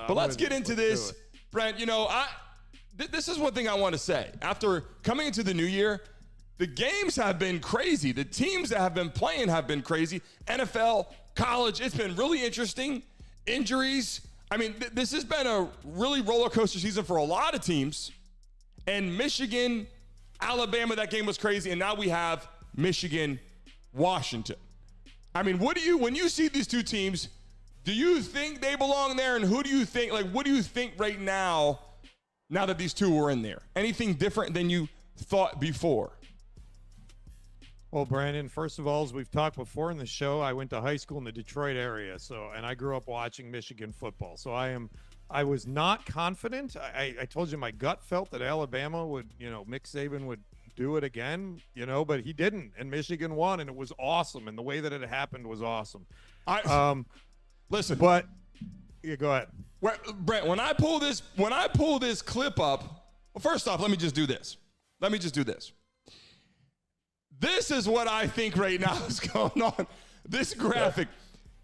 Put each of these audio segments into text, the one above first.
But let's get into this, Brent. This is one thing I want to say. After coming into the new year, the games have been crazy. The teams that have been playing have been crazy. NFL, college, it's been really interesting. Injuries. I mean, this has been a really roller coaster season for a lot of teams. And Michigan, Alabama, that game was crazy. And now we have Michigan, Washington. I mean, when you see these two teams, do you think they belong there? And who do you think, what do you think right now that these two were in there? Anything different than you thought before? Well, Brandon, first of all, as we've talked before in the show, I went to high school in the Detroit area, and I grew up watching Michigan football. So I was not confident. I told you my gut felt that Alabama would, Nick Saban would do it again, but he didn't, and Michigan won, and it was awesome, and the way that it happened was awesome. Listen, but yeah, go ahead. Brent, when I pull this clip up, well, first off, let me just do this. This is what I think right now is going on. This graphic,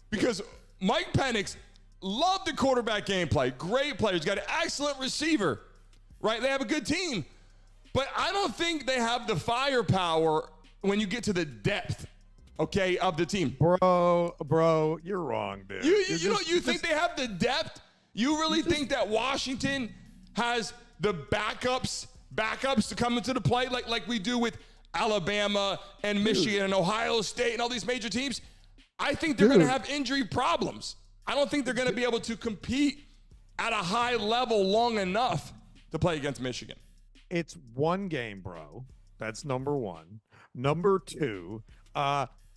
because Mike Penix loved the quarterback gameplay. Great players, got an excellent receiver, right? They have a good team, but I don't think they have the firepower when you get to the depth, okay, of the team. Bro, you're wrong, dude. You think they have the depth? You really think that Washington has the backups to come into the play like we do with Alabama and Michigan and Ohio State and all these major teams? I think they're going to have injury problems. I don't think they're going to be able to compete at a high level long enough to play against Michigan. It's one game, bro. That's number one. Number two,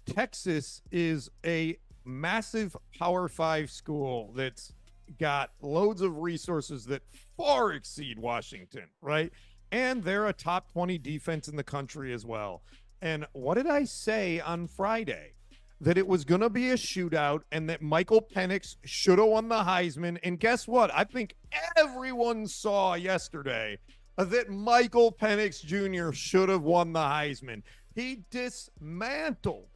Texas is a massive Power 5 school that's got loads of resources that far exceed Washington, right? And they're a top 20 defense in the country as well. And what did I say on Friday? That it was going to be a shootout and that Michael Penix should have won the Heisman. And guess what? I think everyone saw yesterday that Michael Penix Jr. should have won the Heisman. He dismantled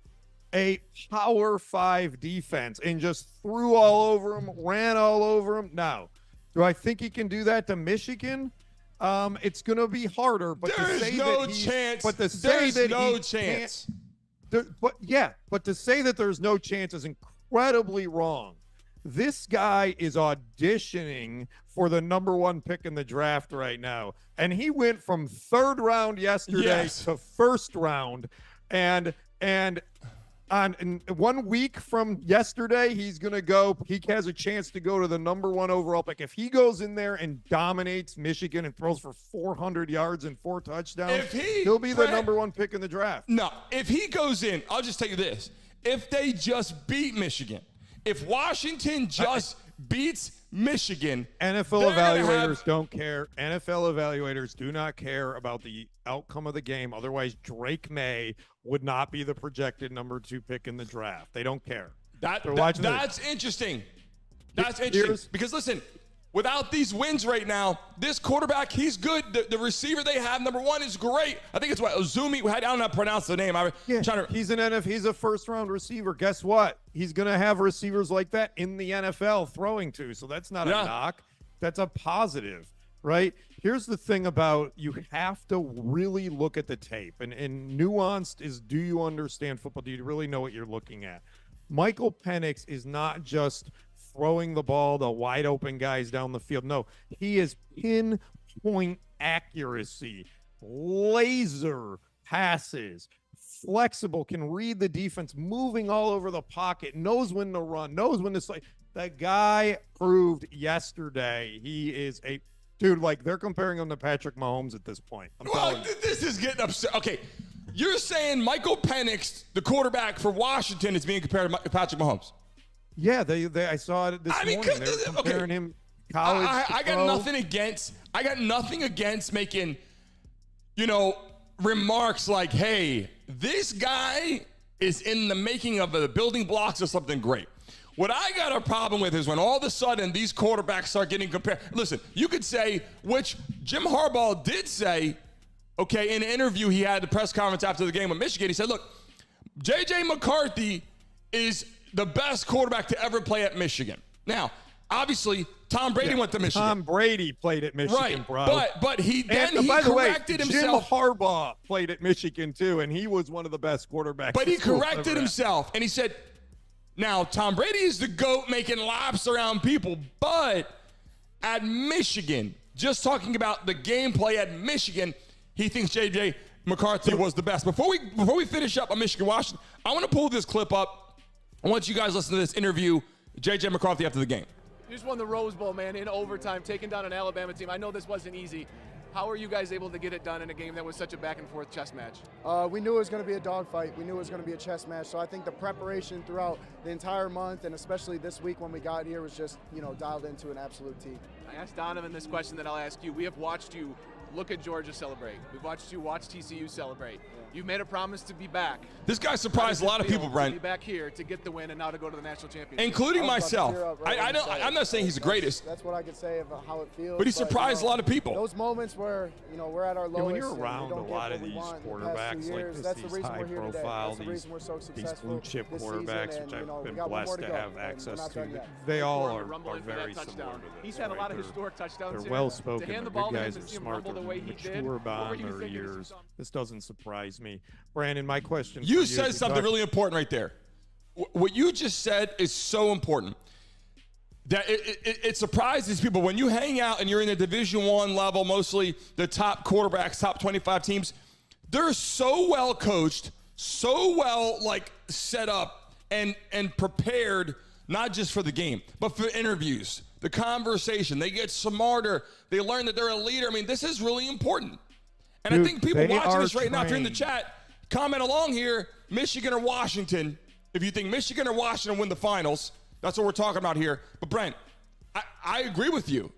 a Power 5 defense and just threw all over him, ran all over him. Now, do I think he can do that to Michigan? It's going to be harder, but there is no chance. But to say that no chance. But to say that there's no chance is incredibly wrong. This guy is auditioning for the number one pick in the draft right now, and he went from third round yesterday to first round, and in 1 week from yesterday, he's going to go. He has a chance to go to the number one overall pick. If he goes in there and dominates Michigan and throws for 400 yards and 4 touchdowns, he'll be the number one pick in the draft. No, if he goes in, I'll just tell you this. If they just beat Michigan, if Washington just beats Michigan, NFL evaluators don't care. NFL evaluators do not care about the outcome of the game. Otherwise, Drake May would not be the projected number 2 pick in the draft. They don't care. That's interesting. That's interesting because listen, without these wins right now, this quarterback, he's good. The receiver they have, number 1, is great. I think it's Uzumi. I don't know how to pronounce the name. He's a first-round receiver. Guess what? He's going to have receivers like that in the NFL throwing to. So that's not a knock. That's a positive, right? Here's the thing about you have to really look at the tape. And nuanced is, do you understand football? Do you really know what you're looking at? Michael Penix is not just throwing the ball to wide open guys down the field. No, he is pinpoint accuracy, laser passes, flexible, can read the defense, moving all over the pocket, knows when to run, knows when to slide. The guy proved yesterday he is a dude. Like, they're comparing him to Patrick Mahomes at this point. This is getting upset. Okay, you're saying Michael Penix, the quarterback for Washington, is being compared to Patrick Mahomes? Yeah, I saw it this morning. They're comparing him college. I got nothing against making, remarks like, "Hey, this guy is in the making of the building blocks of something great." What I got a problem with is when all of a sudden these quarterbacks start getting compared. Listen, you could say, which Jim Harbaugh did say, okay, in an interview he had at the press conference after the game with Michigan, he said, look, J.J. McCarthy is the best quarterback to ever play at Michigan. Now, Obviously, Tom Brady went to Michigan. Tom Brady played at Michigan, right, bro. But he by the way, corrected himself. Jim Harbaugh played at Michigan too, and he was one of the best quarterbacks. But he corrected himself, and he said, now, Tom Brady is the GOAT making laps around people, but at Michigan, just talking about the gameplay at Michigan, he thinks J.J. McCarthy was the best. Before we finish up on Michigan-Washington, I want to pull this clip up. I want you guys to listen to this interview, J.J. McCarthy after the game. You just won the Rose Bowl, man, in overtime, taking down an Alabama team. I know this wasn't easy. How are you guys able to get it done in a game that was such a back-and-forth chess match? We knew it was going to be a dogfight. We knew it was going to be a chess match. So I think the preparation throughout the entire month, and especially this week when we got here, was just, dialed into an absolute T. I asked Donovan this question that I'll ask you. We have watched you look at Georgia celebrate. We've watched you watch TCU celebrate. You've made a promise to be back. This guy surprised a lot of people, Brent. To be back here to get the win and now to go to the national championship. Including myself. I'm not saying he's the greatest. That's what I could say about how it feels. But he surprised a lot of people. Those moments where, we're at our lowest. When you're around a lot of these quarterbacks like this, these high profile, these blue chip quarterbacks, which I've been blessed to have access to, they all are very similar to this. He's had a lot of historic touchdowns. They're well spoken. They're good guys. They're smart. They're mature about their years. This doesn't surprise me. Brandon, my question. You said something really important right there. What you just said is so important that it surprises people when you hang out and you're in the Division I level, mostly the top quarterbacks, top 25 teams. They're so well coached, so well set up and prepared, not just for the game, but for interviews, the conversation. They get smarter. They learn that they're a leader. I mean, this is really important. And I think people watching this right now, if you're in the chat, comment along here, Michigan or Washington. If you think Michigan or Washington win the finals, that's what we're talking about here. But Brent, I agree with you.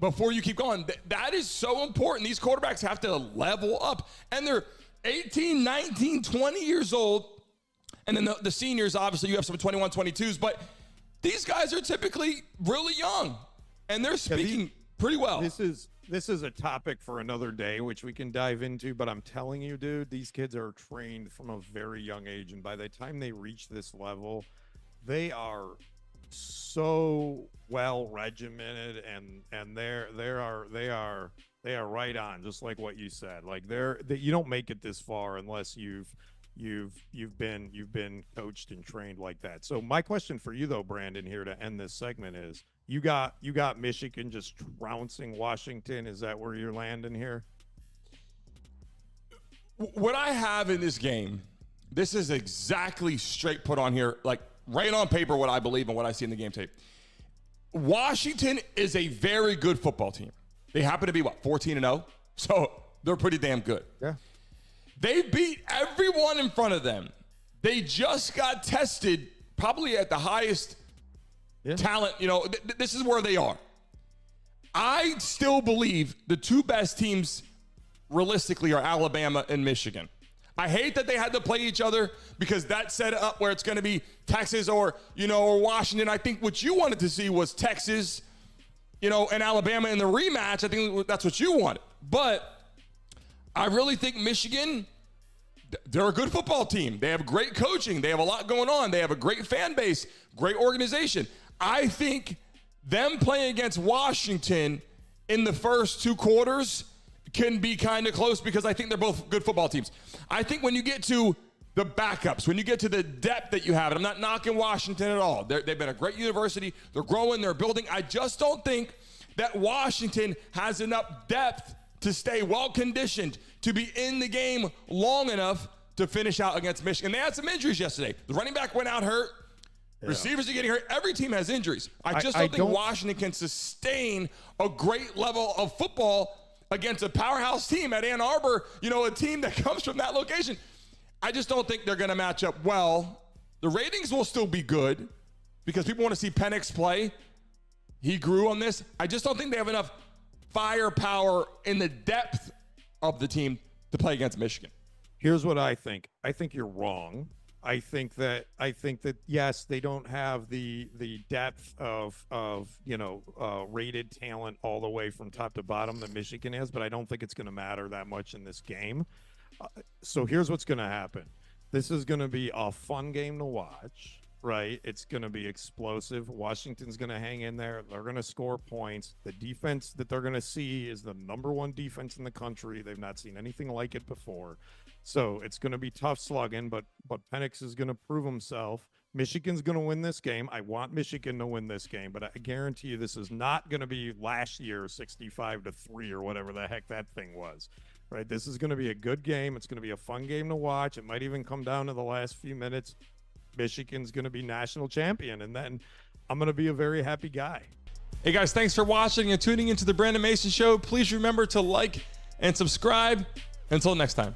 Before you keep going, that is so important. These quarterbacks have to level up. And they're 18, 19, 20 years old. And then the seniors, obviously, you have some 21, 22s. But these guys are typically really young. And they're speaking pretty well. This is a topic for another day, which we can dive into, but I'm telling you, dude, these kids are trained from a very young age, and by the time they reach this level, they are so well regimented, and they are right on, just like what you said. Like you don't make it this far unless you've been coached and trained like that. So my question for you though, Brandon, here to end this segment is, you got Michigan just trouncing Washington. Is that where you're landing here? What I have in this game, this is exactly straight put on here, like right on paper what I believe and what I see in the game tape. Washington is a very good football team. They happen to be, 14-0? So they're pretty damn good. Yeah. They beat everyone in front of them. They just got tested probably at the highest talent. This is where they are. I still believe the two best teams realistically are Alabama and Michigan. I hate that they had to play each other because that set it up where it's going to be Texas or Washington. I think what you wanted to see was Texas, and Alabama in the rematch. I think that's what you wanted. But I really think Michigan, they're a good football team. They have great coaching. They have a lot going on. They have a great fan base, great organization. I think them playing against Washington in the first two quarters can be kind of close because I think they're both good football teams. I think when you get to the backups, when you get to the depth that you have, and I'm not knocking Washington at all. They've been a great university. They're growing. They're building. I just don't think that Washington has enough depth to stay well-conditioned, to be in the game long enough to finish out against Michigan. They had some injuries yesterday. The running back went out hurt. Yeah. Receivers are getting hurt. Every team has injuries. I just don't think Washington can sustain a great level of football against a powerhouse team at Ann Arbor, a team that comes from that location. I just don't think they're going to match up well. The ratings will still be good because people want to see Penix play. He grew on this. I just don't think they have enough firepower in the depth of the team to play against Michigan. Here's what I think. I think you're wrong. I think that yes, they don't have the depth of rated talent all the way from top to bottom that Michigan has, but I don't think it's going to matter that much in this game. So here's what's going to happen. This is going to be a fun game to watch, right? It's going to be explosive. Washington's going to hang in there. They're going to score points. The defense that they're going to see is the #1 defense in the country. They've not seen anything like it before. So it's going to be tough slugging, but Penix is going to prove himself. Michigan's going to win this game. I want Michigan to win this game, but I guarantee you this is not going to be last year 65-3 or whatever the heck that thing was. Right? This is going to be a good game. It's going to be a fun game to watch. It might even come down to the last few minutes. Michigan's going to be national champion, and then I'm going to be a very happy guy. Hey guys, thanks for watching and tuning into the Brandon Mason Show. Please remember to like and subscribe. Until next time.